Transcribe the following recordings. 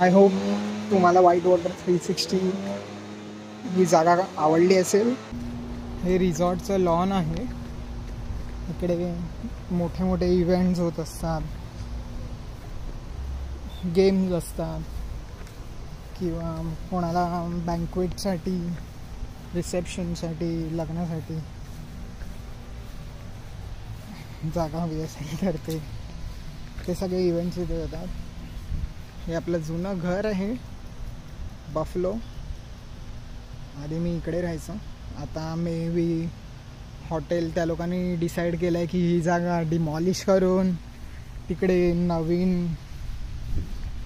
I hope तुम्हाला white water 360 ही जागा आवडली असेल. हे रिसॉर्टचं लॉन आहे. इकडे मोठे मोठे इव्हेंट्स होत असतात, गेम्स असतात किंवा कोणाला बँक्वेटसाठी, रिसेप्शनसाठी, लग्नासाठी जागा हवी असेल तर ते सगळे इव्हेंट्स इथे होतात. हे आपलं जुनं घर आहे बफलो. आधी मी इकडे राहायचो. आता मे बी हॉटेल त्या लोकांनी डिसाईड केलं आहे की ही जागा डिमॉलिश करून तिकडे नवीन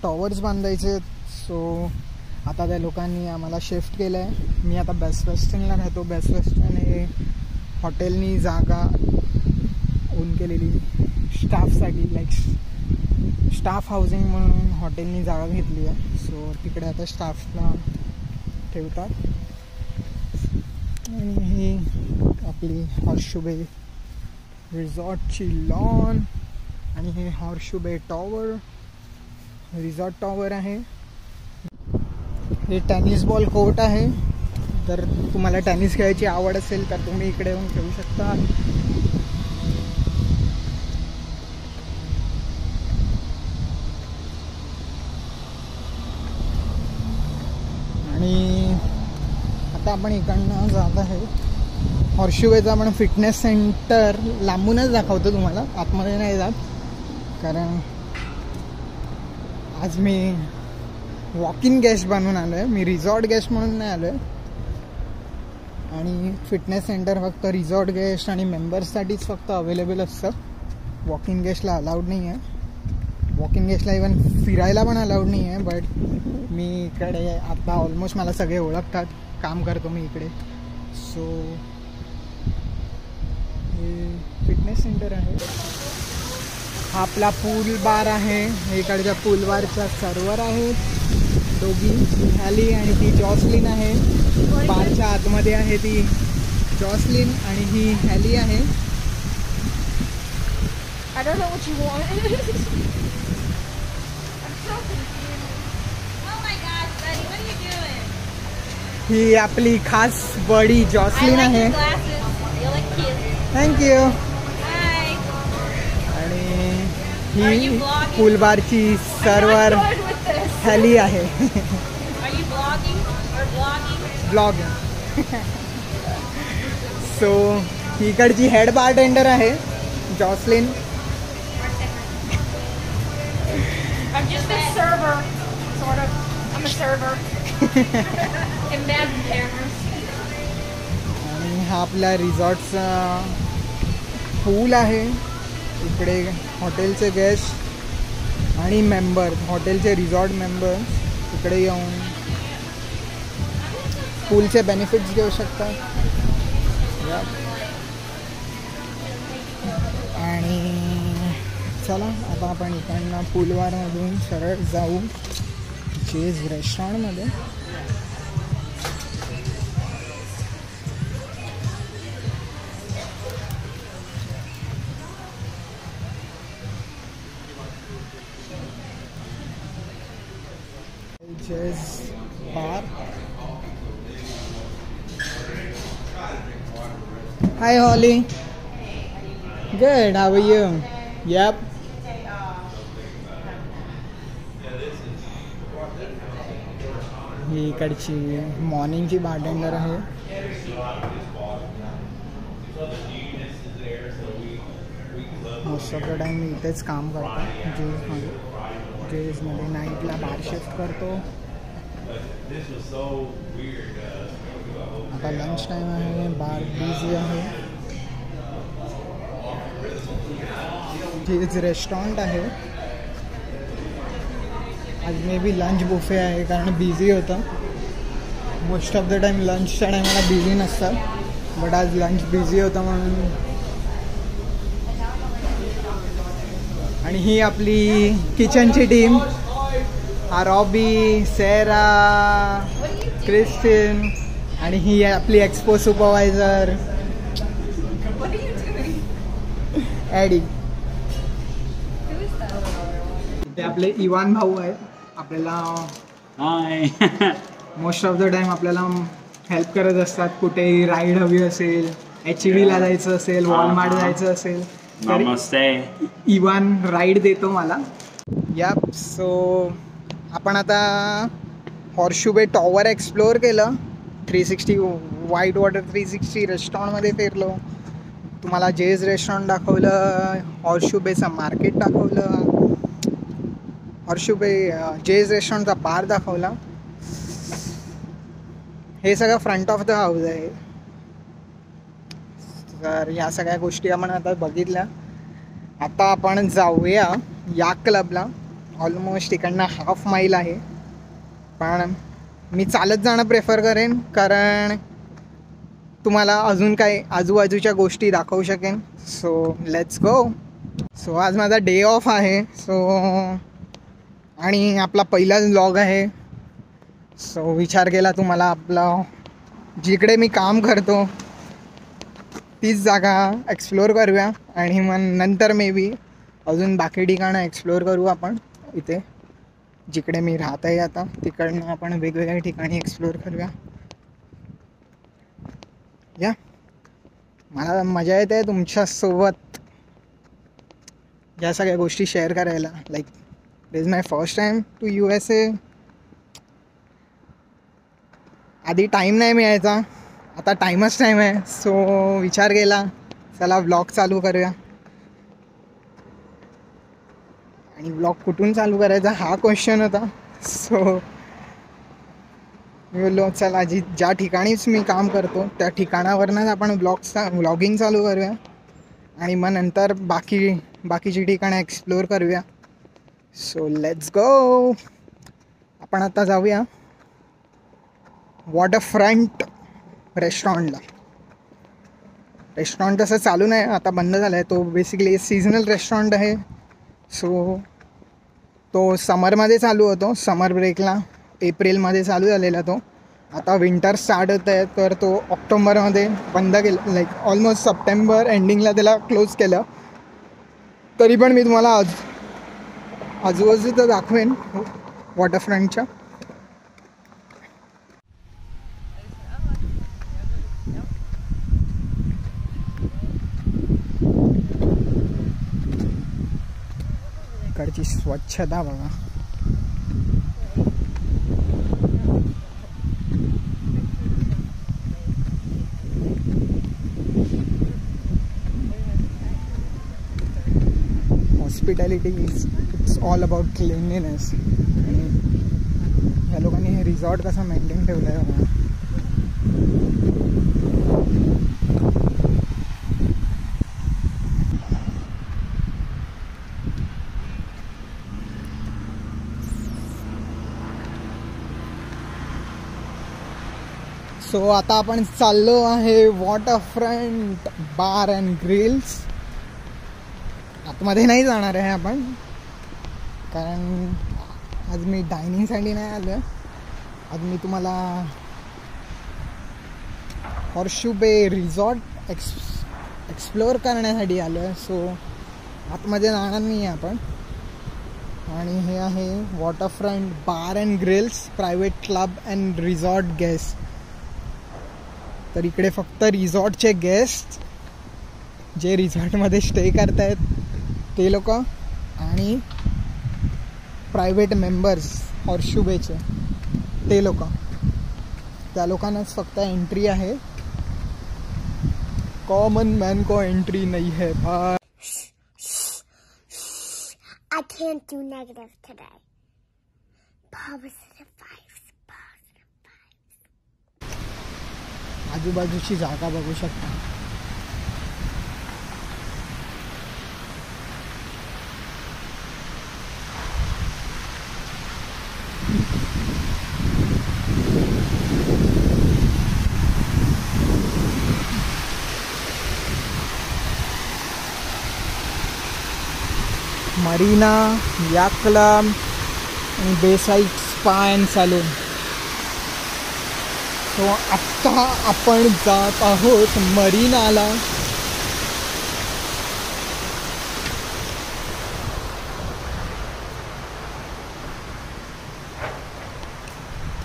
टॉवर्स बांधायचे. सो आता त्या लोकांनी आम्हाला शिफ्ट केलं आहे. मी आता बेस्ट वेस्टर्नला राहतो. बेस्ट वेस्टर्न हे हॉटेलनी जागा ओन केलेली स्टाफसाठी, लाईक स्टाफ हाऊसिंग म्हणून हॉटेलनी जागा घेतली आहे. सो तिकडे आता स्टाफला ठेवतात. आणि ही आपली हॉर्सशू बे रिसॉर्टची लॉन आणि हे हॉर्सशू बे टॉवर रिसॉर्ट टॉवर आहे. हे टेनिस बॉल कोर्ट आहे. जर तुम्हाला टेनिस खेळायची आवड असेल तर तुम्ही इकडे येऊन खेळू शकता. आणि आता आपण इकडनं जात आहे हॉर्सशू बेचा. आपण फिटनेस सेंटर लांबूनच दाखवतो तुम्हाला, आतमध्ये नाही जात, कारण आज मी वॉक इन गेस्ट बनून आलो आहे. मी रिसॉर्ट गेस्ट म्हणून नाही आलो आहे. आणि फिटनेस सेंटर फक्त रिसॉर्ट गेस्ट आणि मेंबर्ससाठीच फक्त अवेलेबल असतं. वॉक इन गेस्टला अलाउड नाही आहे. वॉक इन गेस्टला इवन फिरायला पण अलाउड नाही आहे. बट मी इकडे आता ऑलमोस्ट मला सगळे ओळखतात, काम करतो मी इकडे. सो हे फिटनेस सेंटर आहे. हा आपला पूल बार आहे. इकडच्या पूल बारच्या सर्वर आहेत दोघी, हॅली आणि ती जॉसलिन आहे. बारच्या आतमध्ये आहे ती जॉसलिन आणि ही हॅली आहे. I don't know what you want. I'm so confused. Oh my gosh, buddy, what are you doing? ही आपली खास बडी जॉसलिन आहे. I like your glasses. You look cute. Thank you. Hi. आणि Are ही you vlogging? पूलबारची server I'm not good with this. Hallie आहे. Are you vlogging or vlogging? Blog. So इकडची head bartender आहे Jocelyn. I'm just a server, sort of. I'm a server. Imagine cameras. आणि हा आपला रिसॉर्टचा पूल आहे. इकडे हॉटेलचे गेस्ट आणि मेंबर, हॉटेलचे रिसॉर्ट मेंबर्स इकडे येऊन पूलचे बेनिफिट्स घेऊ शकतात. आणि चला आता आपण इकडनं पूलवारमधून सरळ जाऊ चेज रेस्टॉरंटमध्ये. Chase bar. Hi Holly. Good, how are you? Yep. ही इकडची मॉर्निंगची बारटेंडर आहे. मोस्ट ऑफ द टाईम मी इथेच काम करतो. जेजमध्ये नाईटला बार शिफ्ट करतो. आता लंच टाईम आहे, बार बिझी आहे. जेज रेस्टॉरंट आहे. आज मे बी लंच बुफे आहे कारण बिझी होतं. मोस्ट ऑफ द टाईम लंचच्या टायमाला बिझी नसतात, बट आज लंच बिझी होतं म्हणून. आणि ही आपली किचनची टीम. हा रॉबी, सेरा, क्रिस्टिन आणि ही आपली एक्सपो सुपरवायझर ॲडी. ते आपले इवान भाऊ आहेत. आपल्याला हाय. मोस्ट ऑफ द टाइम आपल्याला हेल्प करत असतात. कुठेही राईड हवी असेल, HDला जायचं असेल, वॉलमार्ट जायचं असेल तर नमस्ते. इवन राईड देतो मला. या सो आपण आता हॉर्शू बे टॉवर एक्सप्लोअर केलं. 360 व्हाईट वॉटर 360 रेस्टॉरंटमध्ये फिरलो. तुम्हाला जेज रेस्टॉरंट दाखवलं, हॉर्शू बेचं मार्केट दाखवलं, हॉर्शू बे जेज रेस्टॉरंटचा बार दाखवला. हे सगळं फ्रंट ऑफ द हाऊस आहे. तर ह्या सगळ्या गोष्टी आपण आता बघितल्या. आता आपण जाऊया या क्लबला. ऑलमोस्ट इकडनं 1/2 माईल आहे, पण मी चालत जाणं प्रेफर करेन कारण तुम्हाला अजून काही आजूबाजूच्या गोष्टी दाखवू शकेन. So let's go. सो आज माझा डे ऑफ आहे. सो आणि आपला पहिलाच व्लॉग आहे. सो विचार केला तुम्हाला आपला जिकडे मी काम करतो तीच जागा एक्सप्लोअर करूया आणि मग नंतर मे बी अजून बाकी ठिकाणं एक्सप्लोअर करू आपण. इथे जिकडे मी राहत आहे आता तिकडनं आपण वेगवेगळ्या ठिकाणी एक्सप्लोअर करूया. या मला मजा येते तुमच्यासोबत या सगळ्या गोष्टी शेअर करायला. Like this is my first time to USA. आधी टाईम नाही मिळायचा, आता टाईमच टाईम आहे. सो विचार केला चला व्लॉग चालू करूया. आणि व्लॉग कुठून चालू करायचा हा क्वेश्चन होता. सो मी बोललो चला ज्या ठिकाणीच मी काम करतो त्या ठिकाणावरनंच आपण व्लॉगिंग चालू करूया आणि मग नंतर बाकीची ठिकाणं एक्सप्लोअर करूया. सो लेट्स गो. आपण आता जाऊया वॉटरफ्रंट रेस्टॉरंटला. रेस्टॉरंट तसं चालू नाही, आता बंद झालं आहे. तो बेसिकली सीझनल रेस्टॉरंट आहे. सो तो समरमध्ये चालू होतो, समर ब्रेकला एप्रिलमध्ये चालू झालेला तो. आता विंटर स्टार्ट होत आहे तर तो ऑक्टोबरमध्ये बंद केलं. लाईक ऑलमोस्ट सप्टेंबर एंडिंगला त्याला क्लोज केलं. तरी पण मी तुम्हाला आजूबाजूचं दाखवेन वॉटरफ्रंटच्या. इकडची स्वच्छता बघा. Hospitality it's all about cleanliness. ह्या लोकांनी हे रिसॉर्ट कसं मेंटेन ठेवलं आहे बघा. सो आता आपण चाललो आहे वॉटरफ्रंट बार अँड ग्रिल्स. आतमध्ये नाही जाणार आहे आपण कारण आज मी डायनिंगसाठी नाही आलो आहे. आज मी तुम्हाला हॉर्शू बे रिसॉर्ट एक्सप्लोअर करण्यासाठी आलो आहे. सो आतमध्ये जाणार नाही आहे आपण. आणि हे आहे waterfront bar and grills private club and resort guest. तर इकडे फक्त रिसॉर्टचे गेस्ट जे रिसॉर्टमध्ये स्टे करतायत ते लोक आणि प्रायव्हेट मेंबर्स हॉर्शू बेचे ते लोक, त्या लोकांनाच फक्त एंट्री आहे. कॉमन मॅन को एंट्री नाही है भाई. I can't do negative today. Positive vibes, positive vibes. आजूबाजूची जागा बघू शकता. मरीना, याक क्लब आणि बेसाईड स्पा अँड सलून. तो आत्ता आपण जात आहोत मरीनाला.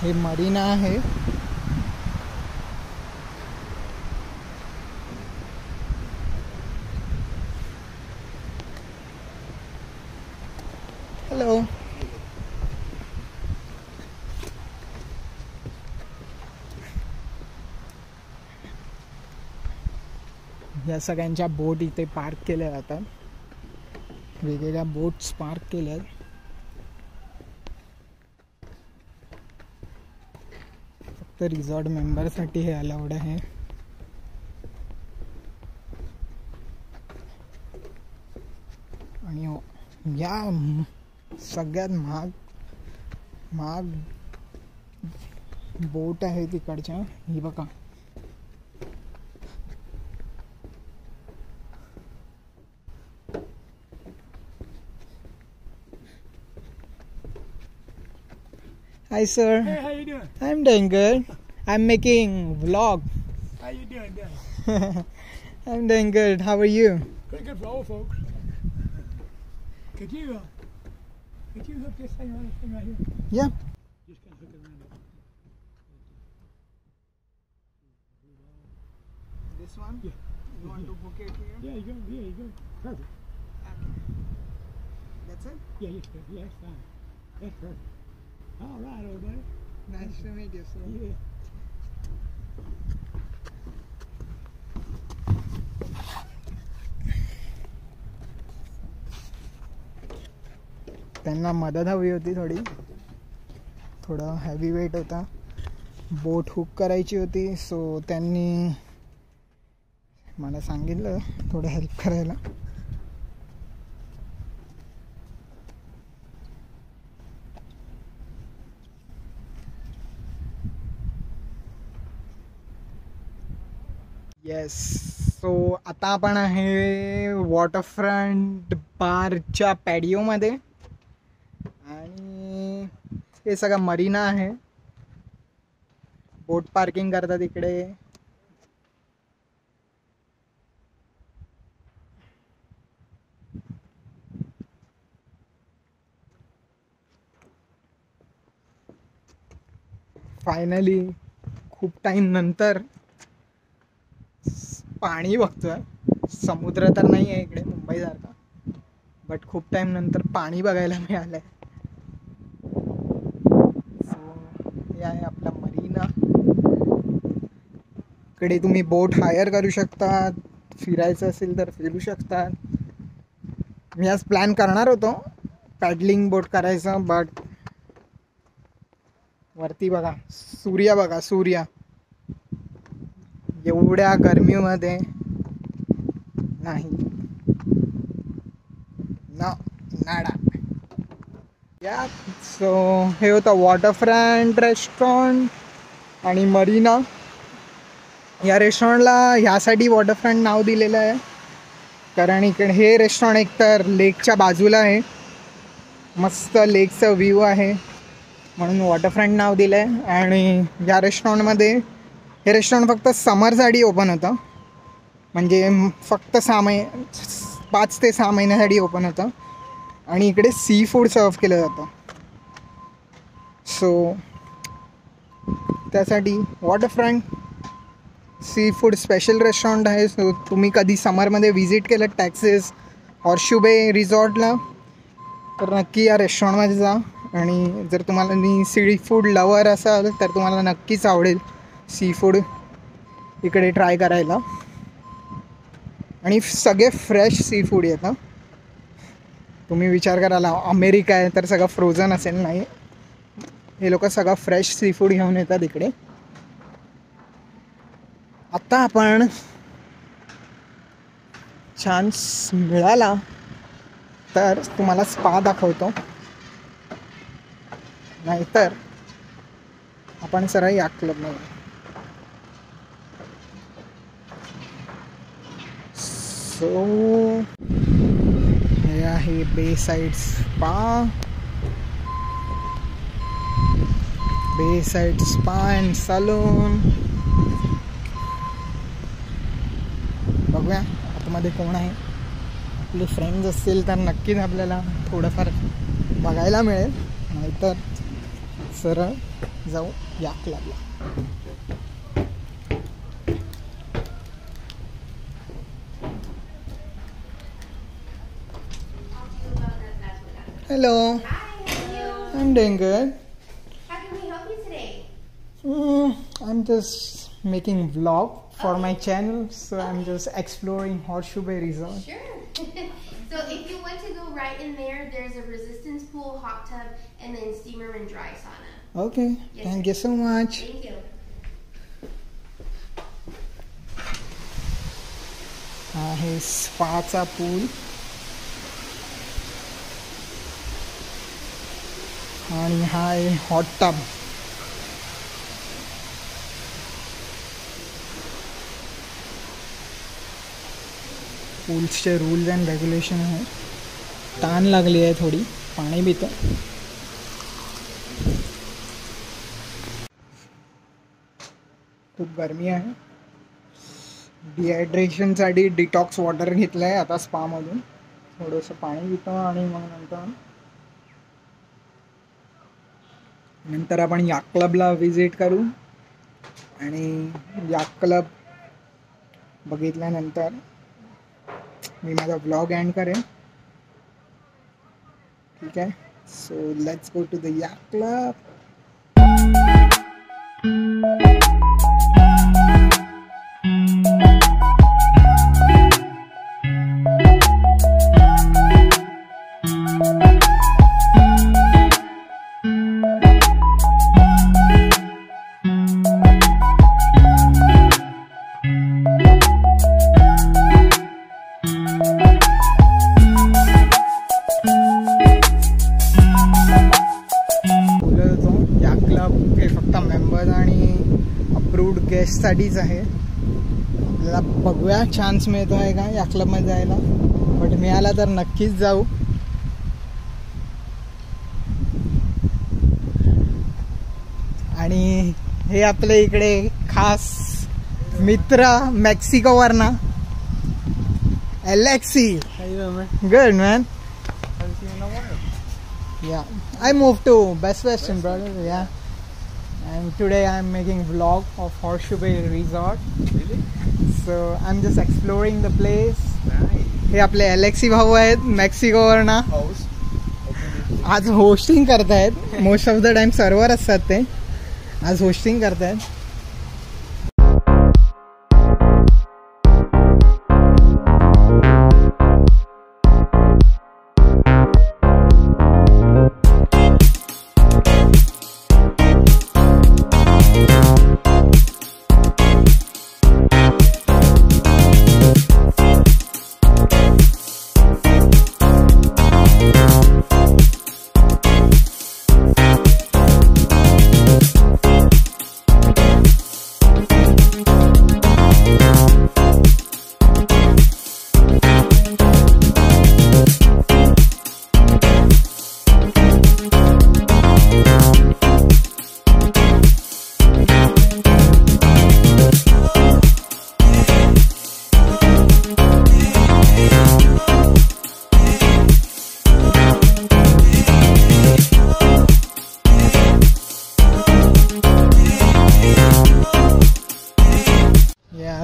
हे मरीना आहे. हॅलो. या सगळ्यांच्या बोट इथे पार्क केल्या जातात. वेगवेगळ्या बोट्स पार्क केल्या. फक्त रिसॉर्ट मेंबरसाठी हे अलाउड आहे. आणि या सगळ्यात महाग बोट आहे तिकडच्या. ही बघा. Hi sir. Hey, how you doing? I'm doing good. I'm making vlog. How you doing, Dad? I'm doing good. How are you? Pretty good for old folks. Could you hook this thing right here? Yeah. Just kind of hook it around it. This one? Yeah. You want to hook it here? Yeah, you go. Yeah, you go. Perfect. That's it? Yeah, that's fine. That's perfect. All right, old buddy. Nice to meet you, sir. Yeah. त्यांना मदत हवी होती थोडं heavy weight होता. बोट hook करायची होती. So त्यांनी मला सांगितलं थोडं हेल्प करायला. येस. सो आता आपण आहे वॉटरफ्रंट बारच्या पॅडिओमध्ये. आणि हे सगळं मरीना आहे. बोट पार्किंग करतात इकडे. फायनली खूप टाइम नंतर पाणी बघतोय. समुद्र तर नाही आहे इकडे मुंबईसारखा, बट खूप टाइम नंतर पाणी बघायला मिळालंय. सो हे आहे आपला मरीना. इकडे तुम्ही बोट हायर करू शकता. फिरायचं असेल तर फिरू शकतात. मी आज प्लॅन करणार होतो पॅडलिंग बोट करायचं, बट वरती बघा सूर्य एवढ्या गरमीमध्ये नाही नाडा. या सो हे होतं वॉटरफ्रंट रेस्टॉरंट आणि मरीना. या रेस्टॉरंटला ह्यासाठी वॉटरफ्रंट नाव दिलेलं आहे कारण इकडे हे रेस्टॉरंट एकतर लेकच्या बाजूला आहे. मस्त लेकचं व्ह्यू आहे म्हणून वॉटरफ्रंट नाव दिलं आहे. आणि या रेस्टॉरंटमध्ये हे रेस्टॉरंट फक्त समरसाठी ओपन होतं. म्हणजे फक्त 5 ते 6 महिन्यासाठी ओपन होतं. आणि इकडे सी फूड सर्व केलं जातं. सो त्यासाठी waterfront sea food special restaurant आहे. सो तुम्ही कधी समरमध्ये व्हिजिट केलं टॅक्सेस हॉर्शू बे रिसॉर्टला तर नक्की या रेस्टॉरंटमध्ये जा. आणि जर तुम्हाला सी फूड लवर असाल तर तुम्हाला नक्कीच आवडेल सी फूड इकडे ट्राय करायला. आणि सगळे फ्रेश सी फूड येतं. तुम्ही विचार करायला अमेरिका आहे तर सगळं फ्रोझन असेल, नाही. हे लोक सगळं फ्रेश सी फूड घेऊन येतात इकडे. आता आपण चान्स मिळाला तर तुम्हाला स्पा दाखवतो, नाहीतर आपण सरळ याक क्लबमध्ये. सो हे आहे बे साईड स्पा. बे साईड स्पा अँड सलून. बघूया आतमध्ये कोण आहे. आपले फ्रेंड्स असतील तर नक्कीच आपल्याला थोडंफार बघायला मिळेल, नाहीतर सरळ जाऊ या क्लबला. Hello. Hi, how are you? I'm doing good. How can we help you today? I'm just making vlog for my channel, so I'm just exploring Horseshoe Bay Resort. Sure. So if you want to go right in there, there's a resistance pool, hot tub, and then steamer and dry sauna. Okay, Yes, thank sir. you so much. Thank you. हा आहे स्पाचा पूल आणि हा आहे hot tub. पूल्सचे rules and regulation आहे. ताण लागली आहे थोडी, पाणी पितो. खूप गरमी आहे. डिहायड्रेशनसाठी डिटॉक्स वॉटर घेतलं आहे आता स्पामधून. थोडंसं पाणी पितो आणि मग नंतर आपण याक क्लबला विजिट करू. आणि याक क्लब बघितल्यानंतर मी माझा ब्लॉग एंड करेन. ठीक आहे. So let's go to the याक क्लब. गेस्टसाठीच आहे. आपल्याला बघूया चान्स मिळतो आहे का या क्लबमध्ये जायला, बट मिळाला तर नक्कीच जाऊ. आणि हे आपले इकडे खास मित्र मेक्सिकोवरना Alexi. Good man. Yeah, I moved to Best Western, brother. Yeah, and today I'm making vlog of Horseshoe Bay Resort. Really? So I'm just exploring the place. Nice. हे आपले एलेक्सी भाऊ आहेत मेक्सिकोवरना. Host. आज होस्टिंग करतायत. Most of the time server असतात ते. आज hosting करतायत.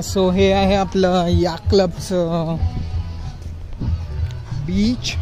सो हे आहे आपलं याक क्लबचं बीच.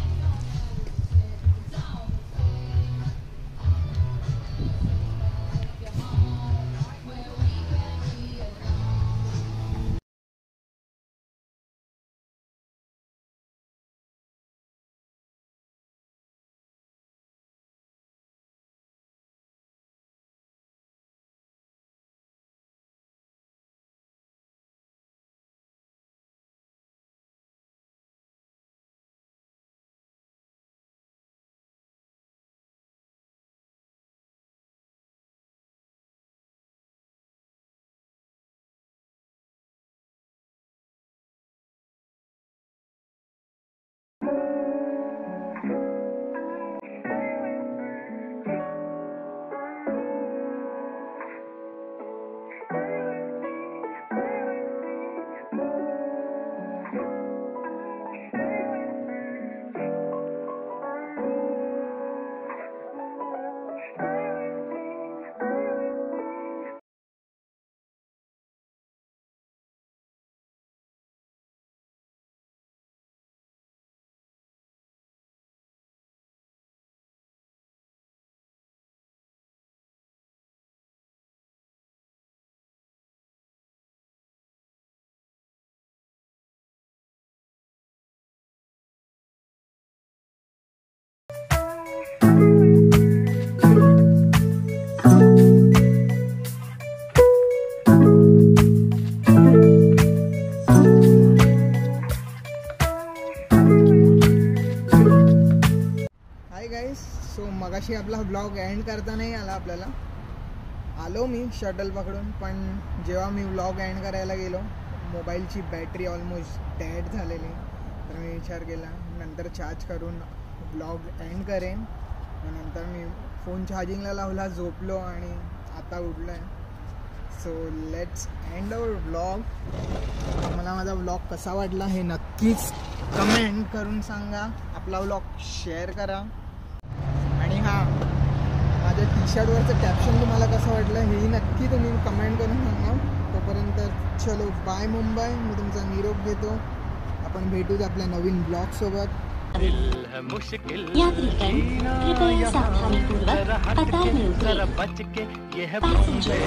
मगाशी आपला ब्लॉग एंड करता नाही आला आपल्याला. आलो मी शटल पकडून, पण जेव्हा मी व्लॉग एंड करायला गेलो मोबाईलची बॅटरी ऑलमोस्ट डेड झालेली. तर मी विचार केला नंतर चार्ज करून ब्लॉग एंड करेन. नंतर मी फोन चार्जिंगला लावला, झोपलो आणि आता उठलो आहे. So let's and our vlog. मला माझा व्लॉग कसा वाटला हे नक्कीच कमेंट करून सांगा. आपला व्लॉग शेअर करा. आणि हां, माझ्या टी शर्टवरचं कॅप्शन तुम्हाला कसं वाटलं हेही नक्की तुम्ही कमेंट करून सांगा. तोपर्यंत चलो बाय मुंबई. मी तुमचा निरोप घेतो. आपण भेटूच आपल्या नवीन ब्लॉगसोबत. यात्रीगण कृपया सावधानीपूर्वक कतार में उतरें. पैसेंजर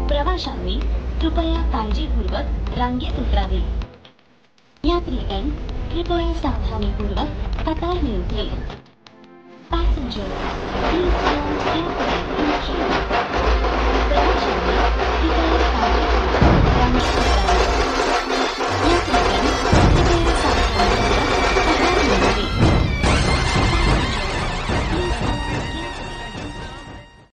प्रवाशांनी कृपया काळजीपूर्वक रांगेत उतरावे. यात्रीगण कृपया सावधानीपूर्वक कतार में उतरें. Passenger please don't carefully